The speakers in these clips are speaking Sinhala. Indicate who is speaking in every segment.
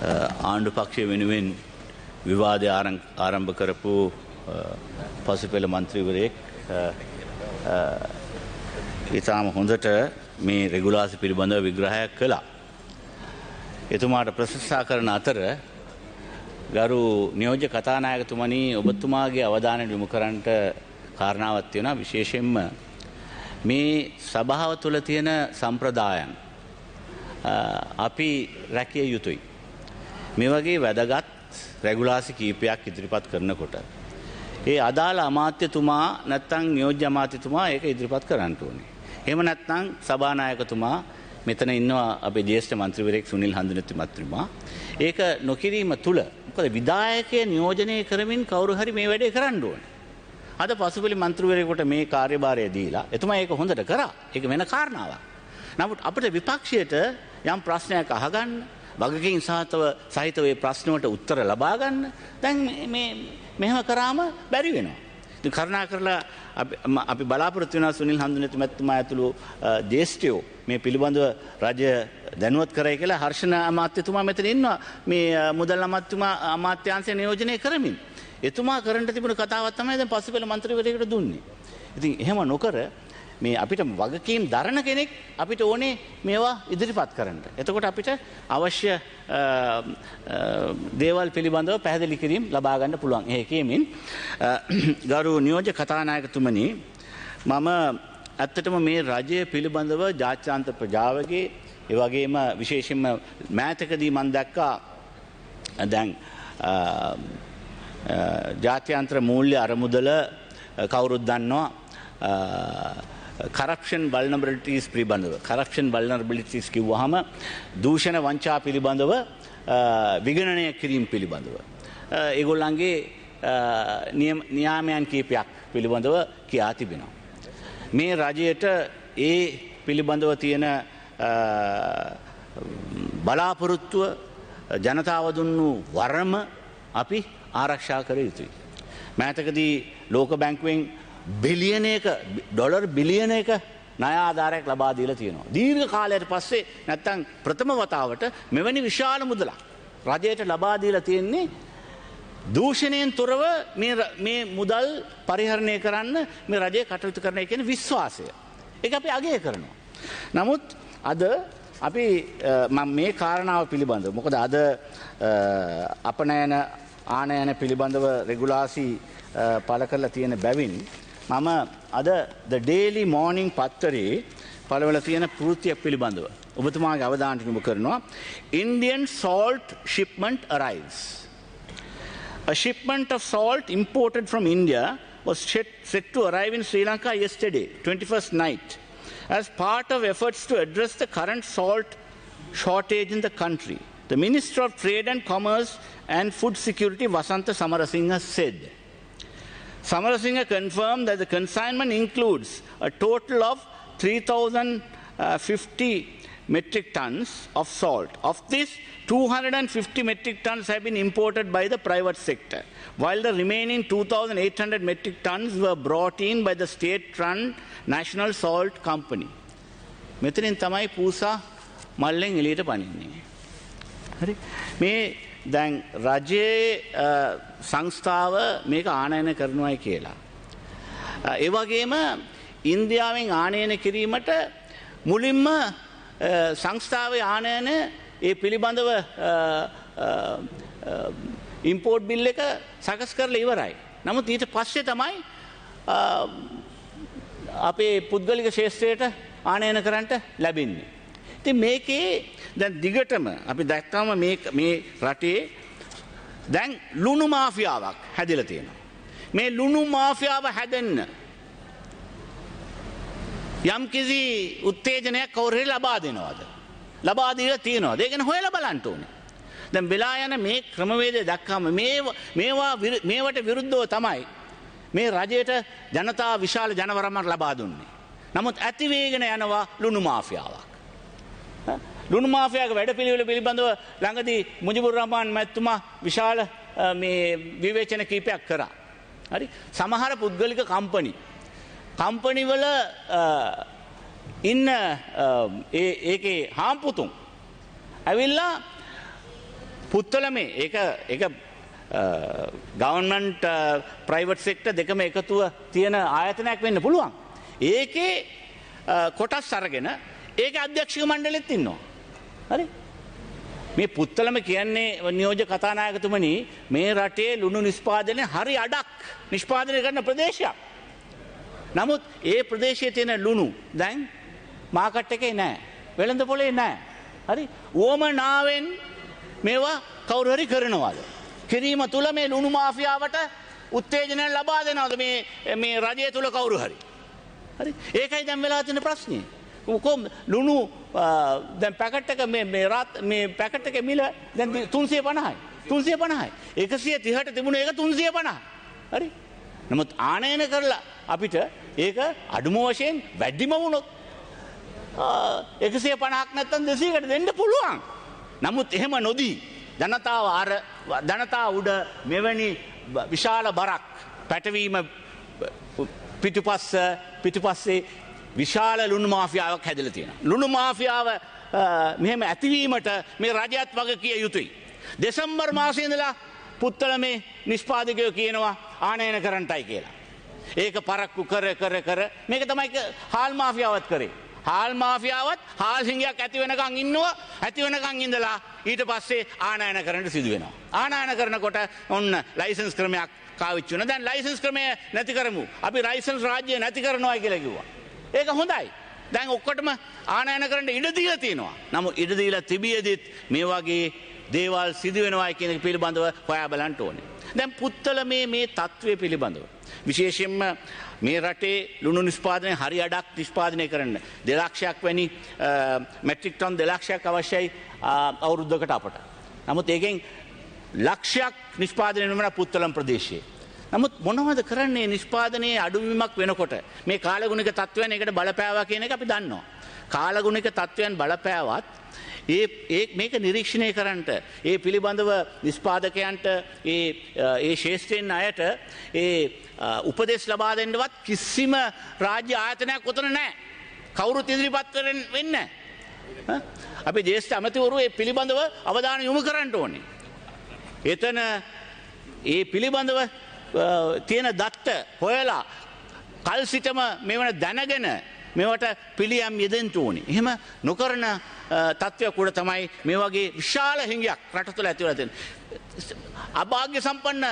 Speaker 1: ආණ්ඩු පක්ෂය වෙනුවෙන් විවාදය ආරම්භ කරපු පසුපෙළ මන්ත්‍රීවරයෙක් ඉතාම හොඳට මේ රෙගුලාසි පිළිබඳව විග්‍රහයක් කළා. එතුමාට ප්‍රශංසා කරන අතර ගරු නියෝජ්‍ය කතානායකතුමනි ඔබතුමාගේ අවධානය යොමු කරන්නට කාරණාවක් තියෙනවා. විශේෂයෙන්ම මේ සභාව තුළ තියෙන සම්ප්‍රදායන් අපි රැකිය යුතුයි. මේ වගේ වැදගත් රෙගුලාසි කීපයක් ඉදිරිපත් කරනකොට ඒ අදාළ අමාත්‍යතුමා නැත්නම් නියෝජ්‍ය අමාත්‍යතුමා ඒක ඉදිරිපත් කරන්න ඕනේ. එහෙම නැත්නම් සභානායකතුමා මෙතන ඉන්නවා අපේ ජ්‍යෙෂ්ඨ මන්ත්‍රීවරයෙක් සුනිල් හඳුනති මන්ත්‍රීතුමා. ඒක නොකිරීම තුල මොකද විධායකයේ නියෝජනය කරමින් කවුරු හරි මේ වැඩේ කරන්න ඕනේ. අද පසුපෙළ මන්ත්‍රීවරයෙකුට මේ කාර්යභාරය දීලා එතුමා ඒක හොඳට කරා. ඒක වෙන කාරණාවක්. නමුත් අපිට විපක්ෂයට යම් ප්‍රශ්නයක් අහගන්න වගකීම් සහිතව ඒ ප්‍රශ්නවලට උත්තර ලබා ගන්න දැන් මේ මෙහෙම කරාම බැරි වෙනවා. ඉතින් කරුණා කරලා අපි බලාපොරොත්තු වෙනවා සුනිල් හඳුනති මැතිතුමා ඇතුළු ජ්‍යෙෂ්ඨයෝ මේ පිළිබඳව රජය දැනුවත් කරයි කියලා. හර්ෂණ අමාත්‍යතුමා මෙතන ඉන්නවා මේ මුදල් අමාත්‍යාංශය නියෝජනය කරමින්. එතුමා කරන්න තිබුණ කතාවක් තමයි දැන් පසුපෙළ මන්ත්‍රීවරයෙකුට දුන්නේ. ඉතින් එහෙම නොකර මේ අපිට වගකීම් දරන කෙනෙක් අපිට ඕනේ මේවා ඉදිරිපත් කරන්න. එතකොට අපිට අවශ්‍ය දේවල් පිළිබඳව පැහැදිලි කිරීම ලබා ගන්න පුළුවන්. ඒකෙමින් ගරු නියෝජ්‍ය කතානායකතුමනි මම ඇත්තටම මේ රජය පිළිබඳව ජාත්‍යන්තර ප්‍රජාවගේ ඒ වගේම විශේෂයෙන්ම මෑතකදී මම දැක්කා දැන් ජාත්‍යන්තර මූල්‍ය අරමුදල කවුරුත් දන්නවා කරප්ෂන් වල්නරබිලිටීස් පිළිබඳව කරප්ෂන් වල්නරබිලිටීස් කිව්වහම දූෂණ වංචා පිළිබඳව විගණනය කිරීම පිළිබඳව ඒගොල්ලන්ගේ නියාමයන් කීපයක් පිළිබඳව කියා තිබෙනවා. මේ රජයට ඒ පිළිබඳව තියෙන බලාපොරොත්තුව ජනතාව දුන්නු වරම අපි ආරක්ෂා කර යුතුයි. මෑතකදී ලෝක බැංකුවෙන් බිලියනයක ඩොලර් බිලියනයක ණය ආධාරයක් ලබා දීලා තියෙනවා. දීර්ඝ කාලයකට පස්සේ නැත්තම් ප්‍රථම වතාවට මෙවැනි විශාල මුදලක් රජයට ලබා දීලා තියෙන්නේ දූෂණයෙන් තොරව මේ මුදල් පරිහරණය කරන්න මේ රජය කටයුතු කරන කියන විශ්වාසය. ඒක අපි අගය කරනවා. නමුත් අද අපි මම මේ කාරණාව පිළිබඳව මොකද අද අපනයන ආනයන පිළිබඳව රෙගුලාසි පළ කරලා තියෙන බැවින් මම අද The Daily Morning පත්තරේ පළවල තියෙන ප්‍රවෘත්තියක් පිළිබඳව ඔබතුමාගේ අවධානයට යොමු කරනවා. Indian salt shipment arrives. A shipment of salt imported from India was set to arrive in Sri Lanka yesterday, 21st night, as part of efforts to address the current salt shortage in the country. The Minister of Trade and Commerce and Food Security, Vasantha Samarasinghe, said. Samarasinghe confirmed that the consignment includes a total of 3,050 metric tons of salt. Of this, 250 metric tons have been imported by the private sector, while the remaining 2,800 metric tons were brought in by the state-run National Salt Company. මෙතනින් තමයි පූසා මල්ලෙන් එළියට පනින්නේ. හරි මේ දැන් රජයේ සංස්ථාව මේක ආනයන කරනවායි කියලා. ඒ වගේම ඉන්දියාවෙන් ආනයන කිරීමට මුලින්ම සංස්ථාවේ ආනයන ඒ පිළිබඳව ඉම්පෝර්ට් බිල් එක සකස් කරලා ඉවරයි. නමුත් ඊට පස්සේ තමයි අපේ පුද්ගලික ශේෂ්ත්‍රයට ආනයන කරන්නට ලැබෙන්නේ. ඉතින් මේකේ දැන් දිගටම අපි දැක්කම මේ රටේ දැන් ලුණු මාෆියාවක් හැදිලා තියෙනවා. මේ ලුණු මාෆියාව හැදෙන්න යම්කිසි උත්තේජනයක් කවුරුහරි ලබා දෙනවද? ලබා දීලා තියනවද? ඒක ගැන හොයලා බලන්න ඕනේ. දැන් වෙලා යන මේ ක්‍රමවේදය දැක්කම මේවට විරුද්ධව තමයි මේ රජයට ජනතාව විශාල ජනවරමක් ලබා දුන්නේ. නමුත් ඇති වේගෙන යනවා ලුණු මාෆියාවක්. ලුණු මාෆියාගේ වැඩපිළිවෙල පිළිබඳව ළඟදී මුජිබුර් රහමාන් මැතිතුමා විශාල මේ විවේචන කීපයක් කරා. හරි සමහර පුද්ගලික කම්පනි වල ඉන්න ඒකේ හාම්පුතුන් ඇවිල්ලා පුත්තලමේ ඒක ගවර්න්මන්ට් ප්‍රයිවට් සෙක්ටර් දෙකම එකතුව තියෙන ආයතනයක් වෙන්න පුළුවන්. ඒකේ කොටස් අරගෙන ඒක අධ්‍යක්ෂක මණ්ඩලෙත් ඉන්නවා. හරි? මේ පුත්තලම කියන්නේ නියෝජ්‍ය කතානායකතුමනි මේ රටේ ලුණු නිෂ්පාදනය හරි අඩක් නිෂ්පාදනය කරන ප්‍රදේශයක්. නමුත් ඒ ප්‍රදේශයේ තියෙන ලුණු දැන් මාකට් එකේ නැහැ. වෙළඳ පොලේ නැහැ. හරි? ඕමනාවෙන් මේවා කවුරු හරි කරනවාද? කිරීම තුල මේ ලුණු මාෆියාවට උත්තේජනය ලබා දෙනවද මේ රජය තුල කවුරු හරි? හරි? ඒකයි දැන් වෙලා තියෙන ප්‍රශ්නේ. කොහොම ලුණු දැන් පැකට් එක මේ පැකට් එකේ මිල දැන් 350යි. 350යි. 130ට තිබුණ ඒක 350. හරි? නමුත් ආනයන කරලා අපිට ඒක අඩුම වශයෙන් වැඩිම වුණොත් 150ක් නැත්තම් 200කට දෙන්න පුළුවන්. නමුත් එහෙම නොදී ජනතාව උඩ මෙවැනි විශාල බරක් පැටවීම පිටුපස්සේ විශාල ලුණු මාෆියාවක් හැදලා තියෙනවා. ලුණු මාෆියාව මෙහෙම ඇතිවීමට මේ රජයත් වග කිය යුතුයි. දෙසැම්බර් මාසයේ ඉඳලා පුත්තලමේ නිෂ්පාදකයෝ කියනවා ආනයන කරන්නටයි කියලා. ඒක පරක්කු කර මේක තමයි හාල් මාෆියාවත් කරේ. හාල් මාෆියාවත් හාල් හිඟයක් ඇති වෙනකන් ඉන්නවා. ඇති වෙනකන් ඉඳලා ඊට පස්සේ ආනයන කරන්න සිදු වෙනවා. ආනයන කරනකොට ඔන්න ලයිසන්ස් ක්‍රමයක් කාවිච්චි වෙනවා. දැන් ලයිසන්ස් ක්‍රමය නැති කරමු. අපි ලයිසන්ස් රාජ්‍ය නැති කරනවා කියලා කිව්වා. ඒක හොඳයි. දැන් ඔක්කොටම ආනයන කරන්න ඉඩ දීලා තියෙනවා. නමුත් ඉඩ දීලා තිබියදිත් මේ වගේ දේවල් සිදු වෙනවා කියන එක පිළිබඳව හොයා බලන්න ඕනේ. දැන් පුත්තලමේ මේ තත්ත්වය පිළිබඳව විශේෂයෙන්ම මේ රටේ ලුණු නිෂ්පාදනය හරි අඩක් නිෂ්පාදනය කරන්න 2 ලක්ෂයක් වැනි මෙට්‍රික් ටන් 2 ලක්ෂයක් අවශ්‍යයි අවුරුද්දකට අපට. නමුත් ඒකෙන් ලක්ෂයක් නිෂ්පාදනය වෙන පුත්තලම් ප්‍රදේශයේ. නමුත් මොනවද කරන්නේ නිෂ්පාදනයේ අඩුවීමක් වෙනකොට මේ කාලගුණික තත්ත්වයන් ඒකට බලපෑවා කියන එක අපි දන්නවා. කාලගුණික තත්ත්වයන් බලපෑවත් මේක නිරීක්ෂණය කරන්නට ඒ පිළිබඳව නිෂ්පාදකයන්ට ඒ ශේෂ්ත්‍රයෙන් අයට ඒ උපදෙස් ලබා දෙන්නවත් කිසිම රාජ්‍ය ආයතනයක් උතන නැහැ. කවුරුත් ඉදිරිපත් වෙන්නේ නැහැ. අපි ජ්‍යෙෂ්ඨ අමාත්‍යවරු ඒ පිළිබඳව අවධානය යොමු කරන්න ඕනේ. එතන ඒ පිළිබඳව තියෙන දත්ත හොයලා කල් සිටම මේවන දැනගෙන මේවට පිළියම් යෙදෙන්න ඕනේ. එහෙම නොකරන තත්ත්වයක් උඩ තමයි මේ වගේ විශාල හිඟයක් රට තුළ ඇති වෙලා තියෙන්නේ. අභාග්‍ය සම්පන්න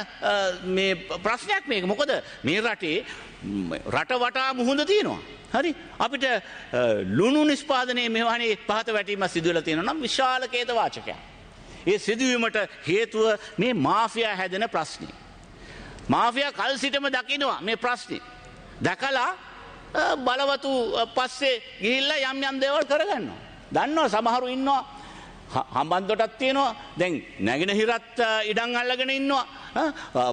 Speaker 1: මේ ප්‍රශ්නයක් මේක. මොකද මේ රටේ රට වටා මුහුද තියෙනවා. හරි? අපිට ලුණු නිෂ්පාදනයේ මෙවැනි පහත වැටීමක් සිදු වෙලා තියෙනවා නම් විශාල ඛේදවාචකයක්. ඒ සිදුවීමට හේතුව මේ මාෆියා හැදෙන ප්‍රශ්නේ. මාෆියා කල් සිටම දකිනවා මේ ප්‍රශ්නේ. දැකලා බලවතු පස්සේ ගිහිල්ලා යම් දේවල් කරගන්නවා. දන්නවා සමහරු ඉන්නවා හම්බන්තොටත් තියෙනවා. දැන් නැගෙනහිරත් ඉඩම් අල්ලගෙන ඉන්නවා.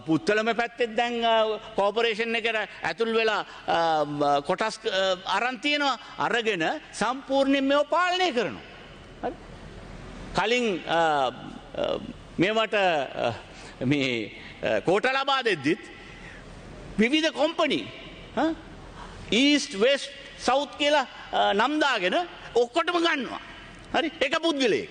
Speaker 1: පුත්තලම පැත්තේ දැන් කෝපරේෂන් එකට ඇතුල් වෙලා කොටස් අරන් තියෙනවා. අරගෙන සම්පූර්ණයෙන් මේව පාලනය කරනවා. හරි? කලින් මේවට මේ කෝට ලබා දෙද්දිත් විවිධ කොම්පනි ඊස්ට් වෙස්ට් සවුත් කියලා නම් දාගෙන ඔක්කොටම ගන්නවා. හරි? එක පුද්ගලයෙක්.